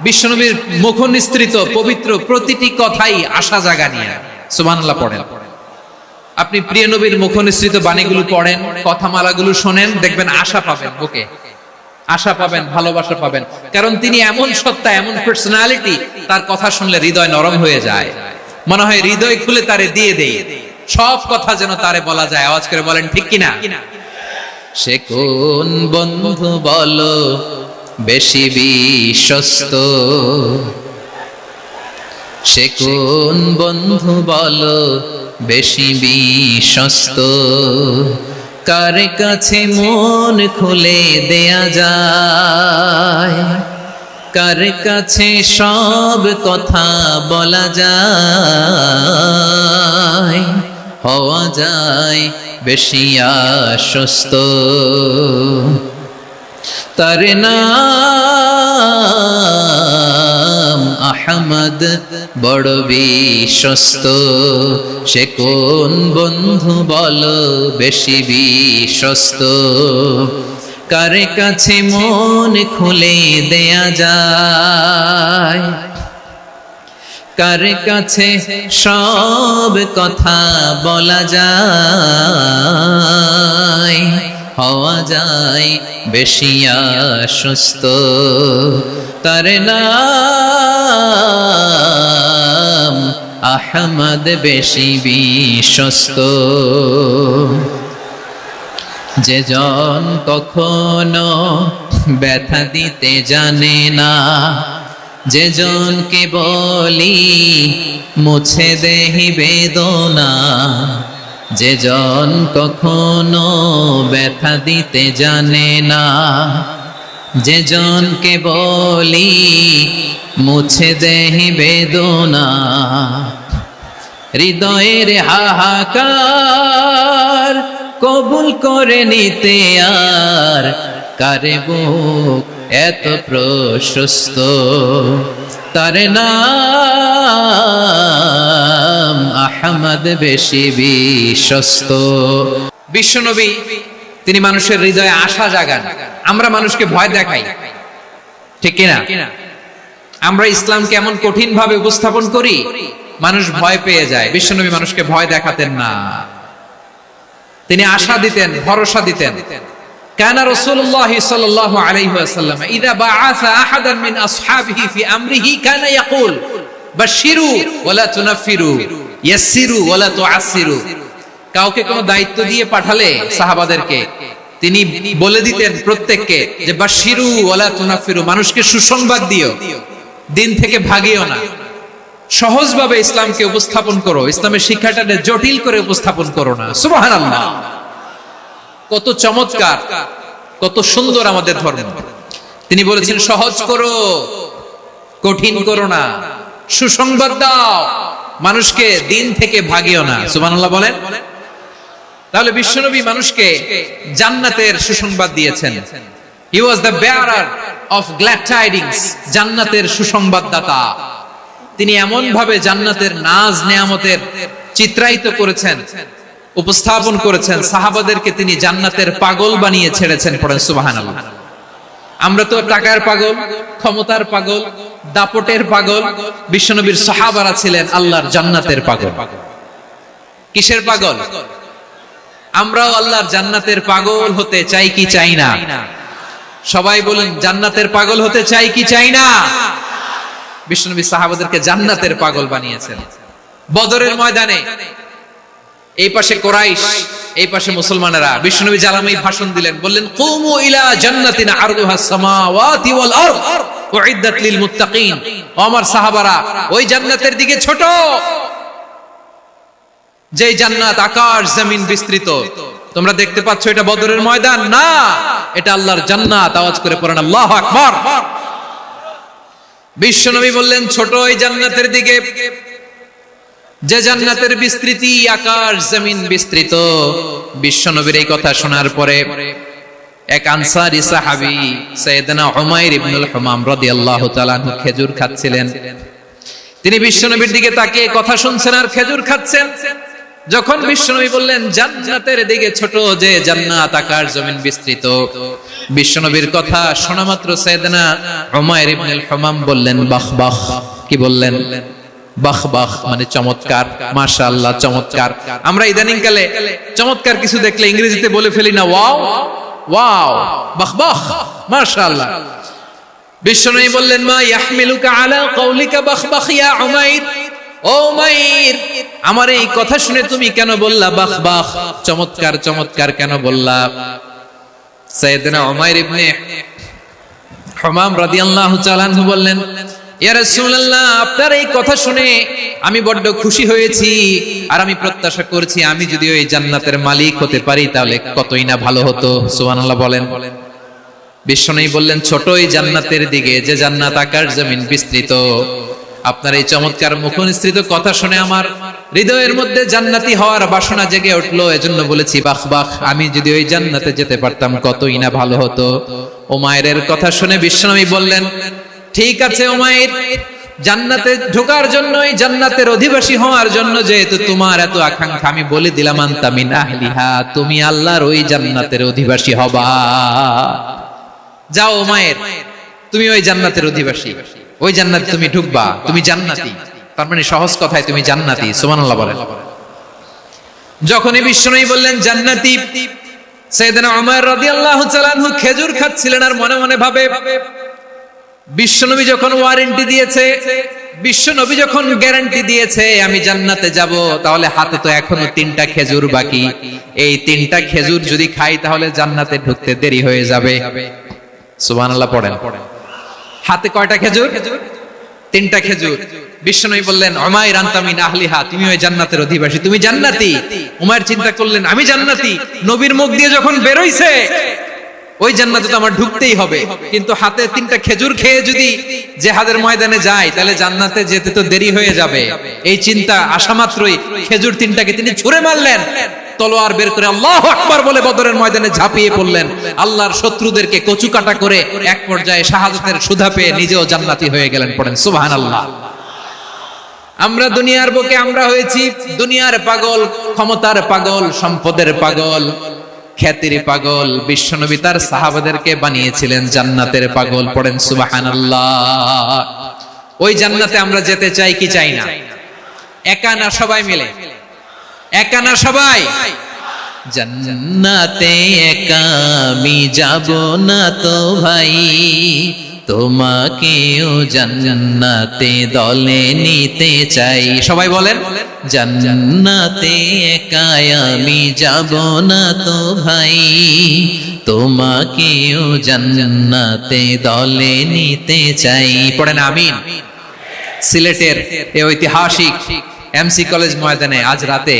বিশ্বনবীর মুখ নিঃসৃত পবিত্র প্রতিটি কথাই আশা জাগানিয়া। সুবহানাল্লাহ পড়েন। আপনি প্রিয় নবীর মুখ নিঃসৃত বাণীগুলো পড়েন, কথামালাগুলো শোনেন, দেখবেন আশা পাবেন, বুকে আশা পাবেন, ভালোবাসা পাবেন। কারণ তিনি এমন সত্তা, এমন পার্সোনালিটি, তার কথা শুনলে হৃদয় নরম হয়ে যায়। মনে হয় হৃদয় খুলে তারে দিয়ে দেই, সব কথা যেন তারে বলা যায়। আওয়াজ করে বলেন ঠিক কিনা? সে কোন বন্ধু বলো বেশি বিশ্বস্ত, সে কোন বন্ধু বলো বেশি বিশ্বস্ত, কার কাছে মন খুলে দেয়া যায়, কার কাছে সব কথা বলা যায়, হওয়া যায় বেশি আশ্বস্ত। তার নাম আহমদ, বড় বিশ্বস্ত। সে কোন বন্ধু বলো বেশি বিশ্বস্ত? কার কাছে মন খুলে দেয়া যায়, কার কাছে সব কথা বলা যায়, হওয়া যায় বেশি আশ্বস্ত। তার নাম আহমদ, বেশি বিশ্বস্ত। যে জন কখনো ব্যথা দিতে জানে না, যে জনকে বলি মুছে দেহি বেদনা, যে জন কখনো ব্যথা দিতে জানে না, যে জনকে বলি মুছে দেহি বেদনা, হৃদয়ের হাহাকার কবুল করে নিতে আর কারে বুক এত প্রশস্ত। তার নাম আহমদ, বেশি বিশ্বস্ত। বিশ্বনবী তিনি মানুষের হৃদয়ে আশা জাগান। আমরা মানুষকে ভয় দেখাই, ঠিক কিনা? আমরা ইসলামকে এমন কঠিন ভাবে উপস্থাপন করি, মানুষ ভয় পেয়ে যায়। বিশ্বনবী মানুষকে ভয় দেখাতেন না, তিনি আশা দিতেন, ভরসা দিতেন। কানা রাসূলুল্লাহ সাল্লাল্লাহু আলাইহি ওয়াসাল্লাম ইযা বাআসা আহাদান মিন আসহাবিহি ফি আমরিহি কানা ইয়াকুল বাশশিরু ওয়ালা তুনাফিরু, ইয়াসসিরু ওয়ালা তুআসসিরু। কাউকে কোনো দায়িত্ব দিয়ে পাঠালে সাহাবাদেরকে তিনি বলে দিতেন প্রত্যেককে যে বাশশিরু ওয়ালা তুনাফিরু, মানুষকে সুসংবাদ দিও, দিন থেকে ভাগিও না। সহজভাবে ইসলামকে উপস্থাপন করো, ইসলামের শিক্ষাটাকে জটিল করে উপস্থাপন করো না। সুবহানাল্লাহ, কত চমৎকার, কত সুন্দর আমাদের ধর্ম। তিনি বলেছেন সহজ করো, কঠিন করো না, সুসংবাদ দাও, মানুষকে দিন থেকে ভাগিও না। সুবহানাল্লাহ বলেন। তাহলে বিশ্বনবী মানুষকে জান্নাতের সুসংবাদ দিয়েছেন। He was the bearer of glad tidings, জান্নাতের সুসংবাদদাতা। তিনি এমন ভাবে জান্নাতের নাজ নেয়ামতের চিত্রায়িত করেছেন, উপস্থাপন করেছেন, সাহাবাদেরকে তিনি জান্নাতের পাগল বানিয়ে ছেড়েছেন। পড়েন সুবহানাল্লাহ। আমরা তো টাকার পাগল, ক্ষমতার পাগল, দাপটের পাগল। বিশ্বনবীর সাহাবারা ছিলেন আল্লাহর জান্নাতের পাগল। কিসের পাগল? আমরাও আল্লাহর জান্নাতের পাগল হতে চাই কি চাই না? সবাই বলেন, জান্নাতের পাগল হতে চাই কি চাই না? বিশ্বনবী সাহাবাদেরকে জান্নাতের পাগল বানিয়েছেন। বদরের ময়দানে এই পাশে কোরাইশ, এই পাশে মুসলমানেরা। বিশ্বনবী জালামি ভাষণ দিলেন, বললেন কুমু ইলা জান্নাতিন আরদুহাস সামাওয়াতি ওয়াল আরদ উইদ্দাত লিল মুত্তাকিন। ও আমার সাহাবারা, ওই জান্নাতের দিকে ছোট, যে জান্নাত আকাশ জমিন বিস্তৃত। তোমরা দেখতে পাচ্ছ এটা বদরের ময়দান না, এটা আল্লাহর জান্নাত। আওয়াজ করে পড়েন আল্লাহু আকবার। বিশ্বনবী বললেন ছোট ওই জান্নাতের দিকে, যে জান্নাতের বিস্তৃতি আকাশ জমিন বিস্তৃত। বিশ্বনবীর এই কথা শোনার পরে এক আনসারী সাহাবী সাইয়েদনা উমাইর ইবনুল হুমাম রাদিয়াল্লাহু তাআলা আনহু খেজুর খাচ্ছিলেন। তিনি বিশ্বনবীর দিকে তাকিয়ে কথা শুনছেন আর খেজুর খাচ্ছেন। যখন বিশ্বনবী বললেন জান্নাতের দিকে ছোট, যে জান্নাত আকাশ জমিন বিস্তৃত, বিশ্বনবীর কথা শোনা মাত্র সাইয়েদনা উমাইর ইবনুল হুমাম বললেন বাহ বাহ। কি বললেন? বাহ বাহ মানে চমৎকার, মাশাআল্লাহ চমৎকার। আমরা ইদানিং কালে চমৎকার কিছু দেখলে ইংরেজিতে বলে ফেলি না ওয়াও ওয়াও, বাহ বাহ, মাশাআল্লাহ। বিশ্বনবী বললেন মা ইয়াহমিলুকা আলা কওলিকা বাহ বাহ ইয়া উমাইর। ও উমাইর, আমার এই কথা শুনে তুমি কেন বললা বাহ বাহ, চমৎকার চমৎকার কেন বললা? সাইয়েদনা উমাইর ইবনে হুমাম রাদিয়াল্লাহু তাআলা আনহু বললেন ইয়া রাসূলুল্লাহ, আপনার এই কথা শুনে আমি বড্ড খুশি হয়েছি, আর আমি প্রত্যাশা করছি আমি যদি ওই জান্নাতের মালিক হতে পারি তাহলে কতই না ভালো হতো। সুবহানাল্লাহ বলেন। বিশ্বনবী বললেন, ছোট এই জান্নাতের দিকে, যে জান্নাত আকাশ জমিন বিস্তৃত। আপনার এই চমৎকার মুখনিসৃত কথা শুনে আমার হৃদয়ের মধ্যে জান্নাতি হওয়ার বাসনা জেগে উঠলো। এজন্য বলেছি, বাহ বাহ, আমি যদি ওই জান্নাতে যেতে পারতাম কতই না ভালো হতো। উমাইরের কথা শুনে বিশ্বনবী বললেন, ঠিক আছে উমাইর, জান্নাতে ঢোকার জন্য, এই জান্নাতের অধিবাসী হওয়ার জন্য যেহেতু তোমার এত আকাঙ্ক্ষা, আমি বলে দিলাম, আনতা মিন আহলিহা, তুমি আল্লাহর ওই জান্নাতের অধিবাসী হবা। যাও উমাইর, তুমি ওই জান্নাতের অধিবাসী, ওই জান্নাতে তুমি ঢুকবা, তুমি জান্নাতি। তার মানে সহজ কথায় তুমি জান্নাতি। সুবহানাল্লাহ বলেন। যখনই বিশ্বনবী বললেন জান্নাতি, সাইয়েদনা উমর রাদিয়াল্লাহু তাআলা আনহু খেজুর খাচ্ছিলেন আর মনে মনে ভাবে, বিশ্বনবী যখন ওয়ারেন্টি দিয়েছে, বিশ্বনবী যখন গ্যারান্টি দিয়েছে আমি জান্নাতে যাব, তাহলে হাতে তো এখনো 3টা খেজুর বাকি। এই 3টা খেজুর যদি খাই তাহলে জান্নাতে ঢুকতে দেরি হয়ে যাবে। সুবহানাল্লাহ পড়েন। হাতে কয়টা খেজুর? 3টা খেজুর। বিশ্বনবী বললেন, উমাইর আনতা মিন আহলিহা, তুমি ওই জান্নাতের অধিবাসী, তুমি জান্নাতি। উমাইর চিন্তা করলেন, আমি জান্নাতি, নবীর মুখ দিয়ে যখন বের হইছে ওই জান্নাতে তো আমার ঢুকতেই হবে, কিন্তু হাতে 3টা খেজুর খেয়ে যদি জিহাদের ময়দানে যাই তাহলে জান্নাতে যেতে তো দেরি হয়ে যাবে। এই চিন্তা আসা মাত্রই খেজুর 3টাকে তিনি ছুঁড়ে মারলেন, তলোয়ার বের করে আল্লাহু আকবার বলে বদরের ময়দানে ঝাঁপিয়ে পড়লেন। আল্লাহর শত্রুদেরকে কচুকাটা করে এক পর্যায়ে শাহাদাতের সুধা পেয়ে নিজেও জান্নাতি হয়ে গেলেন। পড়েন সুবহানাল্লাহ। আমরা দুনিয়ার বুকে আমরা হয়েছি দুনিয়ার পাগল, ক্ষমতার পাগল, সম্পদের পাগল, খ্যাতির পাগল। বিশ্বনবী তার সাহাবাদেরকে বানিয়েছিলেন জান্নাতের পাগল। পড়েন সুবহানাল্লাহ। ওই জান্নাতে আমরা যেতে চাই কি চাই না? একা না সবাই মিলে? একা না সবাই? জান্নাতে একা আমি যাব না তো ভাই, তোমাকেও জান্নাতে দলে নিতে চাই। সবাই বলেন, জান্নাতে একা আমি যাব না তো ভাই, তোমাকেও জান্নাতে দলে নিতে চাই। পড়েন আমিন। সিলেটের এই ঐতিহাসিক এমসি কলেজ ময়দানে আজ রাতে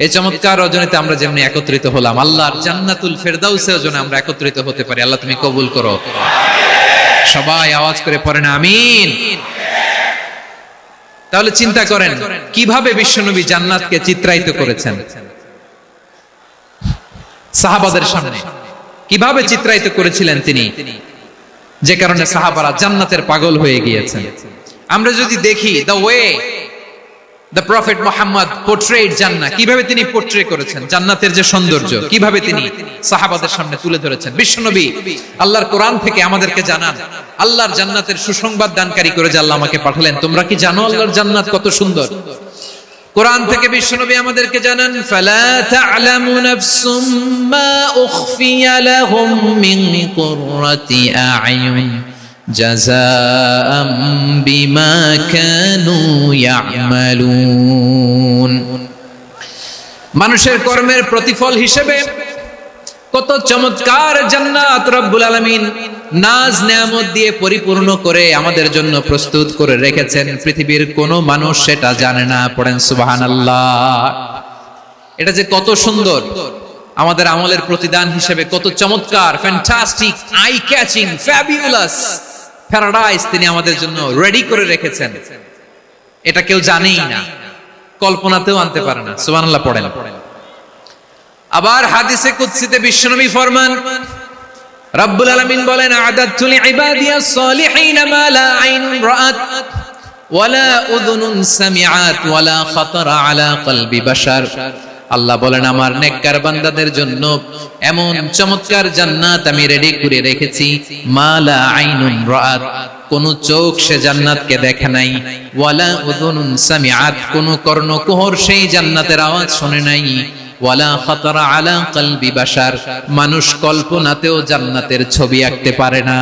এই চমৎকার রজনীতে আমরা যেমনি একত্রিত হলাম, আল্লাহর জান্নাতুল ফেরদাউসেও যেন আমরা একত্রিত হতে পারি। আল্লাহ তুমি কবুল করো। সবাই আওয়াজ করে পড়েন আমিন। তাহলে চিন্তা করেন কিভাবে বিশ্বনবী জান্নাতকে চিত্রায়িত করেছেন সাহাবাদের সামনে, কিভাবে চিত্রায়িত করেছিলেন তিনি, যে কারণে সাহাবারা জান্নাতের পাগল হয়ে গিয়েছেন। আমরা যদি দেখি the way the prophet Muhammad পোর্ট্রেড জান্নাত, কিভাবে তিনি পোর্ট্রে করেছেন জান্নাতের যে সৌন্দর্য, কিভাবে তিনি সাহাবাদের সামনে তুলে ধরেছেন। বিশ্বনবী আল্লাহর কোরআন থেকে আমাদেরকে জানান, আল্লাহর জান্নাতের সুসংবাদ দানকারী করে যে আল্লাহ আমাকে পাঠালেন। তোমরা কি জানো আল্লাহর জান্নাত কত সুন্দর? কোরআন থেকে বিশ্বনবী আমাদেরকে জানান, ফালা তা'লামু নাফসুম মা উখফিয়া লাহুম মিন কুররাতি আ'য়ুন জাযাআম বিমা কানু ইয়া'মালুন। মানুষের কর্মের প্রতিফল হিসেবে কত চমৎকার জান্নাত রব্বুল আলামিন নাজ নেয়ামত দিয়ে পরিপূর্ণ করে আমাদের জন্য প্রস্তুত করে রেখেছেন। পৃথিবীর কোনো মানুষ সেটা জানে না। পড়েন সুবহানাল্লাহ। এটা যে কত সুন্দর, আমাদের আমলের প্রতিদান হিসেবে কত চমৎকার, fantastic, eye catching, fabulous paradise তিনি আমাদের জন্য রেডি করে রেখেছেন। এটা কেউ জানেই না, কল্পনাতেও আনতে পারে না। সুবহানাল্লাহ পড়েন। আবার হাদিসে কুদসিতে বিশ্বনবী ফরমান, রব্বুল আলামিন বলেন, আ'দাতু লিইবাদিয়াস সালিহিনা মা লা আইনুন রাআত ওয়ালা উযুনুন সামিআত ওয়ালা খাতারা আলা কলবি বাশার। আল্লাহ বলেন, আমার নেককার বান্দাদের জন্য এমন চমৎকার জান্নাত আমি রেডি করে রেখেছি, মা লা আইনুন রাআত, কোন চোখ সে জান্নাতকে দেখে নাই, ওয়ালা উযুনুন সামিআত, কোন কর্ণকুহর সেই জান্নাতের আওয়াজ শুনে নাই, ওয়ালা খাতারা আলা কলবি বাশার, মানুষ কল্পনাতেও জান্নাতের ছবি আঁকতে পারে না।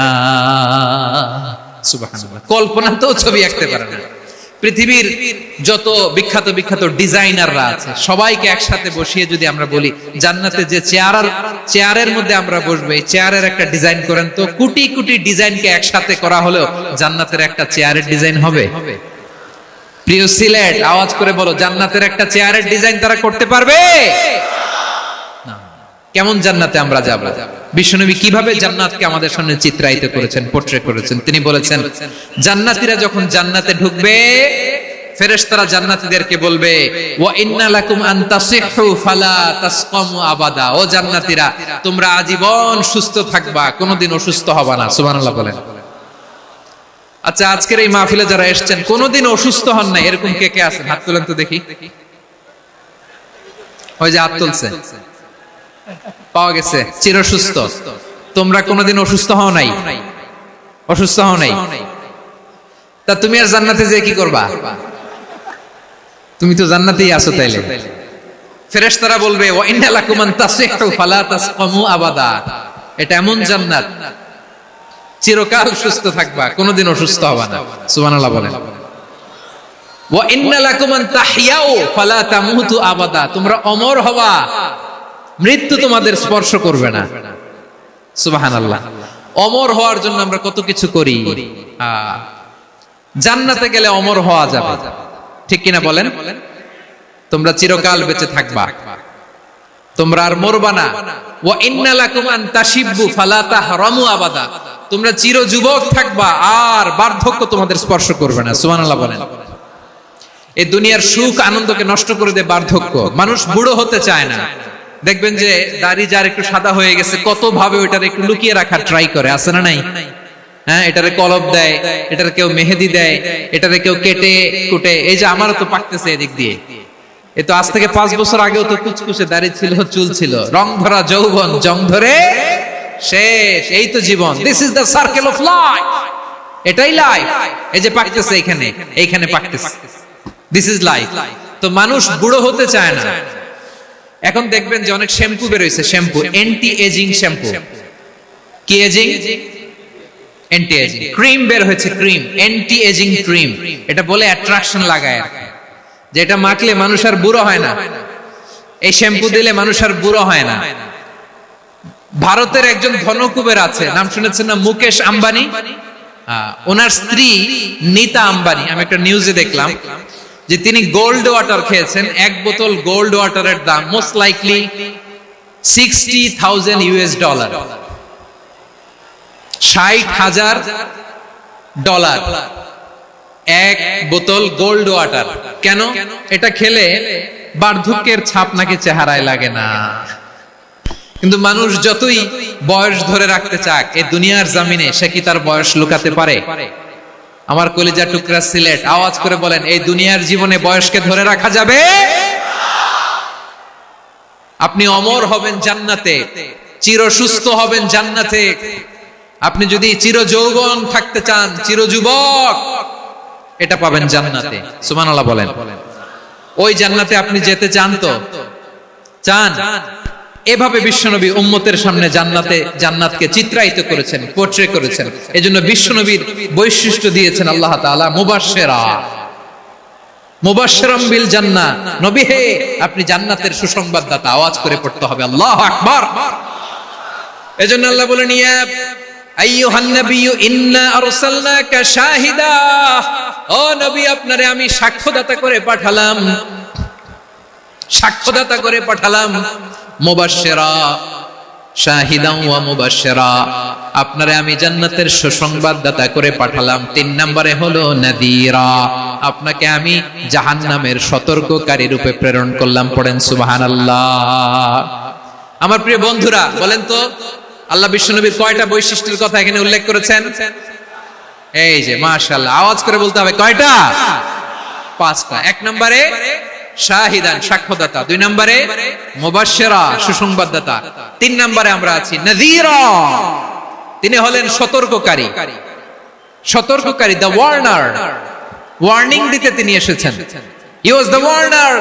সুবহানাল্লাহ, কল্পনাতেও ছবি আঁকতে পারে না। পৃথিবীর যত বিখ্যাত বিখ্যাত ডিজাইনাররা আছে সবাইকে একসাথে বসিয়ে যদি আমরা বলি জান্নাতে যে চেয়ারের মধ্যে আমরা বসবো, এই চেয়ারের একটা ডিজাইন করেন তো, কোটি কোটি ডিজাইনকে একসাথে করা হলেও জান্নাতের একটা চেয়ারের ডিজাইন হবে? প্রিয় সিলেট, আওয়াজ করে বলো, জান্নাতের একটা চেয়ারের ডিজাইন তারা করতে পারবে না। কেমন জান্নাতে আমরা যাব? বিশ্বনবী কিভাবে জান্নাতকে আমাদের সামনে চিত্রায়িত করেছেন, পোর্ট্রে করেছেন? তিনি বলেছেন, জান্নাতীরা যখন জান্নাতে ঢুকবে, ফেরেশতারা জান্নাতীদেরকে বলবে, ওয়া ইন্না লাকুম আন তাসিহু ফালা তাসকামু আবাদা। ও জান্নাতীরা, তোমরা আজীবন সুস্থ থাকবা, কোনোদিন অসুস্থ হবা না। সুবহানাল্লাহ বলেন। আচ্ছা, আজকের এই মাহফিলে যারা এসেছেন কোনোদিন অসুস্থ হন না, এরকম কে কে আছেন? হাত তুলেন তো দেখি। ওই যে হাত তুলছে, পাওয়া গেছে, চিরসুস্থ। তোমরা কোনোদিন অসুস্থ হও নাই? অসুস্থ হও নাই? তা তুমি আর জান্নাতে যে কি করবা? তুমি তো জান্নাতেই আছো তাইলে। ফেরেশতারা বলবে, ওয়া ইন্না লাকুম আন তাসিহু ফালা তাসকামু আবাদা। এটা এমন জান্নাত, চিরকাল সুস্থ থাকবা, কোনোদিন অসুস্থ হবা না। সুবহানাল্লাহ বলেন। ওয়া ইন্না লাকুম আন তাহইয়াউ ফালা তামুতু আবাদা। তোমরা অমর হবা, মৃত্যু তোমাদের স্পর্শ করবে না। সুবহানাল্লাহ। অমর হওয়ার জন্য আমরা কত কিছু করি। জান্নাতে গেলে অমর হওয়া যাবে, ঠিক কিনা বলেন? তোমরা চিরকাল বেঁচে থাকবা, তোমরা আর মরবা না। ওয়া ইন্না লাকুম আন তাশিব্বু ফালা তাহরামু আবাদা। তোমরা চির যুবক থাকবা, আর বার্ধক্য তোমাদের স্পর্শ করবে না। সুবহানাল্লাহ বলেন। এই দুনিয়ার সুখ আনন্দকে নষ্ট করে দেয় বার্ধক্য। মানুষ বুড়ো হতে চায় না। দেখবেন যে দাড়ি যার একটু সাদা হয়ে গেছে, কত ভাবে ওইটার একটু লুকিয়ে রাখার ট্রাই করে, আছে না নাই? হ্যাঁ, এটারে কলব দেয়, এটারে কেউ মেহেদি দেয়, এটারে কেউ কেটে কুটে। এই যে আমারও তো পাকতেছে এদিক দিয়ে। এ তো আজ থেকে 5 বছর আগেও তো কুচকুচে দাড়ি ছিল, চুল ছিল, রং ধরা যৌবন, জং ধরে শেষ। এই তো জীবন। This is the circle of life. এটাই লাইফ। এই যে পাকতেছে এখানে, এইখানে পাকতেছে। This is life. তো মানুষ বুড়ো হতে চায় না। এখন দেখবেন যে অনেক শ্যাম্পু বের হইছে, শ্যাম্পু, অ্যান্টি এজিং শ্যাম্পু। কি এজিং? Anti ageing. ক্রিম বের হয়েছে, ক্রিম, অ্যান্টি এজিং ক্রিম। এটা বলে অ্যাট্রাকশন লাগায়, যে এটা মাখলে মানুষ আর বুড়ো হয় না, এই শ্যাম্পু দিলে মানুষ আর বুড়ো হয় না। ভারতের একজন ধনকুবের আছে, নাম শুনেছেন না? মুকেশ আম্বানি। ওনার স্ত্রী নীতা আম্বানি, আমি একটা নিউজে দেখলাম যে তিনি গোল্ড ওয়াটার খেয়েছেন। এক বোতল গোল্ড ওয়াটারের দাম মোস্ট লাইকলি $60,000 $60,000 এক বোতল গোল্ড ওয়াটার। কেন? এটা খেলে বার্ধক্যের ছাপ নাকি চেহারায় লাগে না। কিন্তু মানুষ যতই বয়স ধরে রাখতে চাক, এই দুনিয়ার জমিনে সে কি তার বয়স লুকাতে পারে? আমার কলিজা টুকরা সিলেট, আওয়াজ করে বলেন, এই দুনিয়ার জীবনে বয়সকে ধরে রাখা যাবে? আপনি অমর হবেন জান্নাতে, চির সুস্থ হবেন জান্নাতে। আপনি যদি চির যৌবন থাকতে চান, চির যুবক, এটা পাবেন জান্নাতে। সুবহানাল্লাহ বলেন। ওই জান্নাতে আপনি যেতে চান তো? চান? এভাবে বিশ্বনবী উম্মতের সামনে জান্নাতকে চিত্রায়িত করেছেন, পোর্ট্রে করেছেন। এজন্য বিশ্বনবীর বৈশিষ্ট্য দিয়েছেন আল্লাহ তাআলা মুবাশশিরা, মুবাশশিরাম বিল জান্নাহ। নবী হে, আপনি জান্নাতের সুসংবাদদাতা। আওয়াজ করে পড়তে হবে আল্লাহু আকবার। এজন্য আল্লাহ বলেন, ইয়া আইয়ুহান নাবিয়্যু ইন্না আরসালনাকা শাহিদা। ও নবী, আপনারে আমি সাক্ষ্যদাতা করে পাঠালাম, সাক্ষ্যদাতা করে পাঠালাম। মুবাশশিরা, শাহিদান ওয়া মুবাশশিরা, আপনারে আমি জান্নাতের সুসংবাদদাতা করে পাঠালাম। 3 নম্বরে হলো নাযীরা, আপনাকে আমি জাহান্নামের সতর্ককারী রূপে প্রেরণ করলাম। পড়েন সুবহানাল্লাহ। আমার প্রিয় বন্ধুরা, বলেন তো আল্লাহ বিশ্বনবীর কয়টা বৈশিষ্ট্যের কথা এখানে উল্লেখ করেছেন? এই যে মাশাআল্লাহ, আওয়াজ করে বলতে হবে, কয়টা? 5টা। 1 নম্বরে শাহিদান, সাক্ষ্যদাতা। 2 নম্বরে মুবাশশিরা, সুসংবাদদাতা। 3 নম্বরে আমরা আছি নাযীরা, তিনি হলেন সতর্ককারী। সতর্ককারী, দ্য ওয়ার্নার, ওয়ার্নিং দিতে তিনি এসেছেন। হি ওয়াজ দ্য ওয়ার্নার,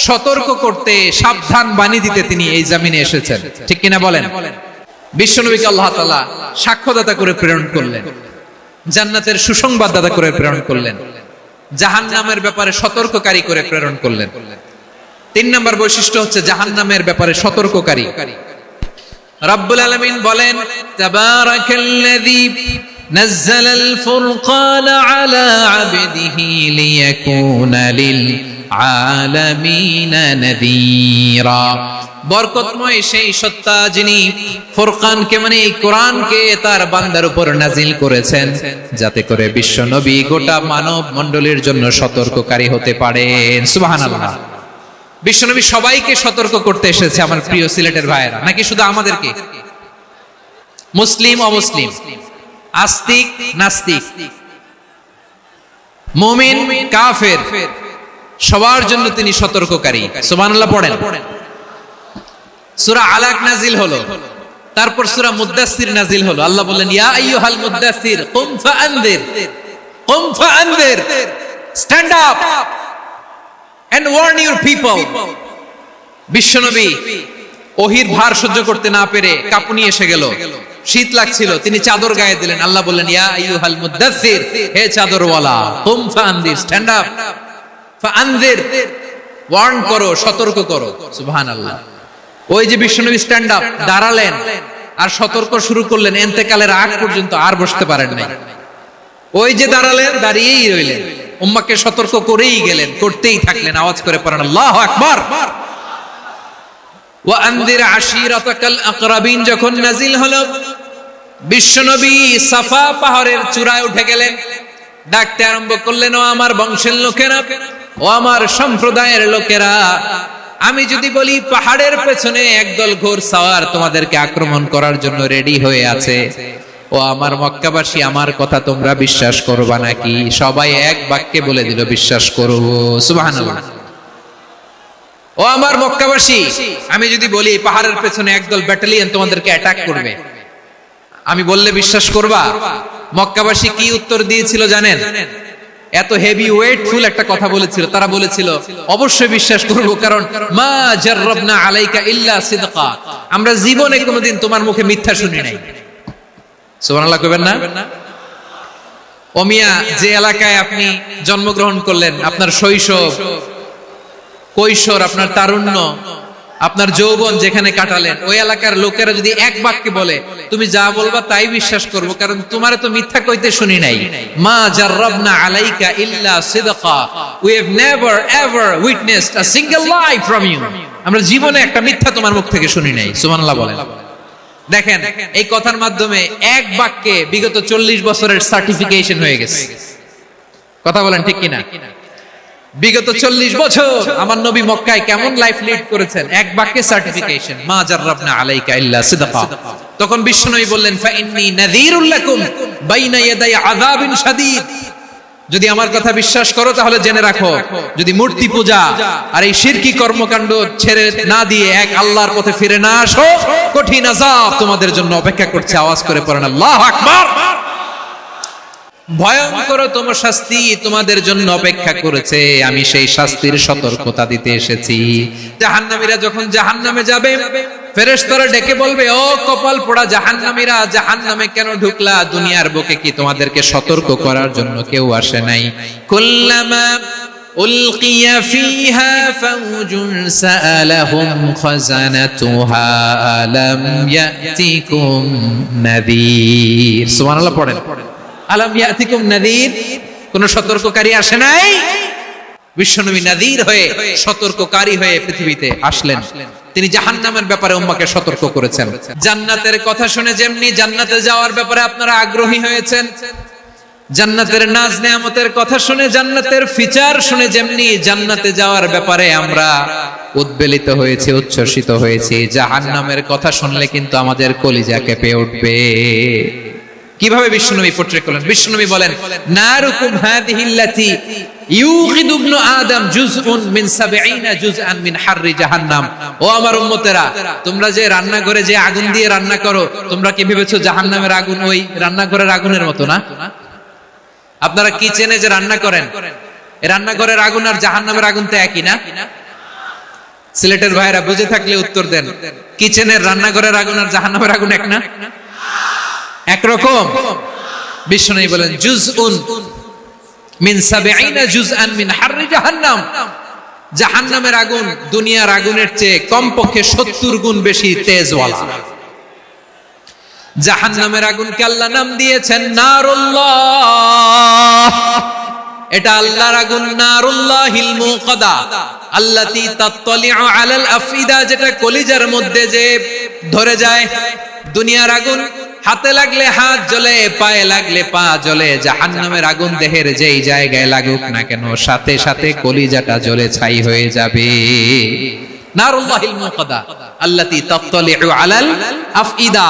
সতর্ক করতে, সাবধান বাণী দিতে তিনি এই জমিনে এসেছেন। ঠিক কিনা বলেন? বিশ্বনবীকে আল্লাহ তাআলা সাক্ষ্যদাতা করে প্রেরণ করলেন, জান্নাতের সুসংবাদদাতা করে প্রেরণ করলেন। জাহান্নামের ব্যাপারে সতর্ককারী করে প্রেরণ করলেন। 3 নম্বর বৈশিষ্ট্য হচ্ছে জাহান্নামের ব্যাপারে সতর্ককারী। রব্বুল আলামিন বলেন, তাবারাকাল্লাযী নাযালাল ফুরকানা আলা আবদিহি লিয়াকুনা লিল আলামিনা নাযীরা। বরকতময় সেই সত্তা যিনি ফুরকানকে মানে এই কোরআনকে তার বান্দার উপর নাজিল করেছেন, যাতে করে বিশ্ব নবী গোটা মানব মণ্ডলীর জন্য সতর্ককারী হতে পারেন। সুবহানাল্লাহ। বিশ্বনবী সবাইকে সতর্ক করতে এসেছে, আমার প্রিয় সিলেটের ভাইয়েরা, নাকি শুধু আমাদেরকে? মুসলিম অমুসলিম, আস্তিক নাস্তিক, মুমিন কাফের, সবার জন্য তিনি সতর্ককারী। সুবহানাল্লাহ পড়েন। সূরা আলাক নাজিল হলো, তারপর সূরা মুদ্দাসসির নাজিল হলো। আল্লাহ বললেন, ইয়া আইয়ুহাল মুদ্দাসসির কুম ফাআনযির, কুম ফাআনযির, stand up and warn your people. বিশ্বনবী ওহীর ভার সহ্য করতে না পেরে কাঁপুনি এসে গেল, শীত লাগছিল, তিনি চাদর গায়ে দিলেন। আল্লাহ বললেন, ইয়া আইয়ুহাল মুদ্দাসসির, হে চাদরওয়ালা, কুম ফাআনযির, স্ট্যান্ড আপ, ফাআনযির, ওয়ার্ন করো, সতর্ক করো। সুবহানাল্লাহ। ওই যে বিশ্বনবী স্ট্যান্ড আপ, দাঁড়ালেন আর সতর্ক শুরু করলেন, ইন্তেকালের আগ পর্যন্ত আর বসতে পারেন নাই। ওই যে দাঁড়ালেন, দাঁড়িয়েই রইলেন, উম্মাহকে সতর্ক করেই গেলেন, করতেই থাকলেন। আওয়াজ করে পড়েন আল্লাহু আকবার। ওয়া আনযির আশীরাতাকাল আকরাবিন যখন নাজিল হলো, বিশ্বনবী সাফা পাহাড়ের চূড়ায় উঠে গেলেন, ডাকতে আরম্ভ করলেন, ও আমার বংশের লোকেরা, ও আমার সম্প্রদায়ের লোকেরা, আমি যদি বলি পাহাড়ের পেছনে একদল ঘোড়সাওয়ার তোমাদেরকে আক্রমণ করার জন্য রেডি হয়ে আছে, ও আমার মক্কাবাসী, আমার কথা তোমরা বিশ্বাস করবা নাকি? সবাই এক বাক্যে বলে দিল, বিশ্বাস করব। সুবহানাল্লাহ। ও আমার মক্কাবাসী, আমি যদি বলি পাহাড়ের পেছনে একদল ব্যাটালিয়ন তোমাদেরকে অ্যাটাক করবে, আমি বললে বিশ্বাস করবা? মক্কাবাসী কি উত্তর দিয়েছিল জানেন? এত হেভি ওয়েটফুল একটা কথা বলেছিল। তারা বলেছিল, অবশ্যই বিশ্বাস করব, কারণ মা জাররাবনা আলাইকা ইল্লা সিদকা, আমরা জীবনে কোনোদিন তোমার মুখে মিথ্যা শুনি নাই। সুবহানাল্লাহ কইবেন না? ও মিয়া, যে এলাকায় আপনি জন্মগ্রহণ করলেন, আপনার শৈশব, কৈশোর, আপনার তারুণ্য, আপনার যৌবন যেখানে কাটালেন, ওই এলাকার লোকেরা যদি এক বাক্যে বলে তুমি যা বলবা তাই বিশ্বাস করব, কারণ তোমারে তো মিথ্যা কইতে শুনি নাই। মা জাররাবনা আলাইকা ইল্লা সিদকা, we have never ever witnessed a single lie from you, আমরা জীবনে একটা মিথ্যা তোমার মুখ থেকে শুনি নাই। সুবহানাল্লাহ বলেন। দেখেন, এই কথার মাধ্যমে এক বাক্যে বিগত 40 বছরের সার্টিফিকেশন হয়ে গেছে। কথা বলেন ঠিক কিনা? বিগত 40 বছর আমার নবী মক্কায় কেমন লাইফ লিড করেছেন, এক বাক্যে সার্টিফিকেশন, মা জাররাবনা আলাইকা ইল্লা সিদকা। তখন বিশ্বনবী বললেন, ফা ইন্নী নাযীরুল লাকুম বাইনা ইয়াদাই আযাবিন শাদীদ, যদি আমার কথা বিশ্বাস করো তাহলে জেনে রাখো, যদি মূর্তি পূজা আর এই শিরকি কর্মকাণ্ড ছেড়ে না দিয়ে এক আল্লাহর পথে ফিরে না আসো, কঠিন আযাব তোমাদের জন্য অপেক্ষা করছে। আওয়াজ করে পড়েন আল্লাহু আকবার। ভয়ঙ্কর তোমার শাস্তি তোমাদের জন্য অপেক্ষা করেছে, আমি সেই শাস্তির সতর্কতা দিতে এসেছি। জাহান্নামীরা যখন জাহান্নামে যাবে, ফেরেশতারা ডেকে বলবে, ও কপাল পোড়া জাহান্নামীরা, জাহান্নামে কেন ঢুকলা? দুনিয়ার বুকে কি তোমাদেরকে সতর্ক করার জন্য কেউ আসে নাই? কুল্লামা উলকিয়া ফিহা ফাউজুন সাআলাহুম খাযানাতুহা আলাম ইয়াতিকুম নাযীর। সুবহানাল্লাহ পড়েন। আলাম ইয়াতিকুম নাযীর, কোন সতর্ককারী আসে নাই? বিশ্বনবী নাযীর হয়ে, সতর্ককারী হয়ে পৃথিবীতে আসলেন। তিনি জাহান্নামের ব্যাপারে উম্মাহকে সতর্ক করেছেন। জান্নাতের কথা শুনে যেমনি জান্নাতে যাওয়ার ব্যাপারে আপনারা আগ্রহী হয়েছেন, জান্নাতের নাজ নেয়ামতের কথা শুনে, জান্নাতের ফিচার শুনে যেমনি জান্নাতে যাওয়ার ব্যাপারে আমরা উদ্বেলিত হয়েছি, উচ্ছ্বসিত হয়েছি, জাহান্নামের কথা শুনলে কিন্তু আমাদের কলিজা কেঁপে উঠবে। কিভাবে বিশ্বনবী পোট্রে করলেন? বিশ্বনবী বলেন, নারুকুম হাযিহিল্লাতী ইউকিদু ইবনু আদম জুজউন মিন 70 জুজআন মিন হাররি জাহান্নাম। ও আমার উম্মতেরা, তোমরা যে রান্নাঘরে যে আগুন দিয়ে রান্না করো, তোমরা কি ভেবেছো জাহান্নামের আগুন ওই রান্নাঘরের আগুনের মতো না? আপনারা কিচেনে যে রান্না করেন, এই রান্নাঘরের আগুন আর জাহান্নামের আগুন তো একই না? সিলেটের ভাইরা বুঝে থাকলে উত্তর দেন, কিচেনের রান্নাঘরের আগুন আর জাহান্নামের আগুন এক না? একরকম? বিশ্বনবী বলেন, জুজউন মিন 70 জুজআন মিন হাররি জাহান্নাম। জাহান্নামের আগুন দুনিয়ার আগুনের চেয়ে কমপক্ষে 70 গুণ বেশি তেজওয়ালা। জাহান্নামের আগুনকে আল্লাহ নাম দিয়েছেন নারুল্লাহ। এটা আল্লাহর আগুন, নারুল্লাহিল মুকাদা আল্লাতী তাত্তালিউ আলাল আফইদা, যেটা কলিজার মধ্যে যে ধরে যায়। দুনিয়ার আগুন হাতে লাগলে হাত জ্বলে, পায়ে লাগলে পা জ্বলে। জাহান্নামের আগুন দেহের যেই জায়গায় লাগুক না কেন সাথে সাথে কলিজাটা জ্বলে ছাই হয়ে যাবে। নারুল্লাহিল মুকাদা আল্লাতী তাত্তালিউ আলাল আফইদা।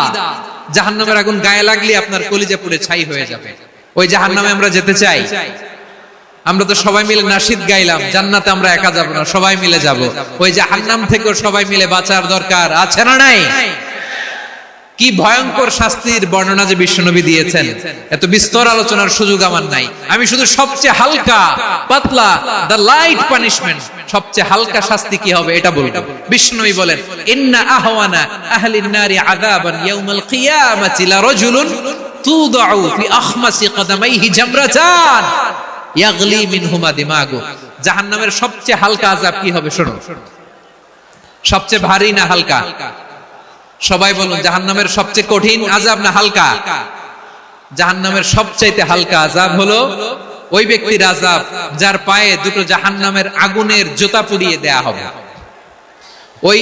জাহান্নামের আগুন গায়ে লাগলে আপনার কলিজা পুড়ে ছাই হয়ে যাবে। ওই জাহান্নামে আমরা যেতে চাই? আমরা তো সবাই মিলে নাশিদ গাইলাম, জান্নাতে আমরা একা যাব না, সবাই মিলে যাব। ওই জাহান্নাম থেকেও সবাই মিলে বাঁচার দরকার আছে না নাই? কি ভয়ঙ্কর শাস্তির বর্ণনা যে বিশ্বনবী দিয়েছেন, এত বিস্তর আলোচনার সুযোগ আমার নাই। আমি শুধু সবচেয়ে হালকা পাতলা, দ্য লাইট পানিশমেন্ট, সবচেয়ে হালকা শাস্তি কি হবে এটা বলবো। বিশ্বনবী বলেন, ইন্না আহওয়ানা আহলিন নারি আযাবান ইয়াউমাল কিয়ামাতি লারাজুলুন তুদাউ ফি আখমাসি কদামাইহি জামরাতান ইয়াগলি মিনহুমা দিমাগু। জাহান্নামের সবচেয়ে হালকা আযাব কি হবে শোনো। সবচেয়ে ভারী না হালকা? সবাই বলুন, জাহান্নামের সবচেয়ে কঠিন আযাব না হালকা? জাহান্নামের সবচাইতে হালকা আযাব হলো ওই ব্যক্তির আযাব যার পায়ে দুটো জাহান্নামের আগুনের জুতা পুড়িয়ে দেয়া হবে। ওই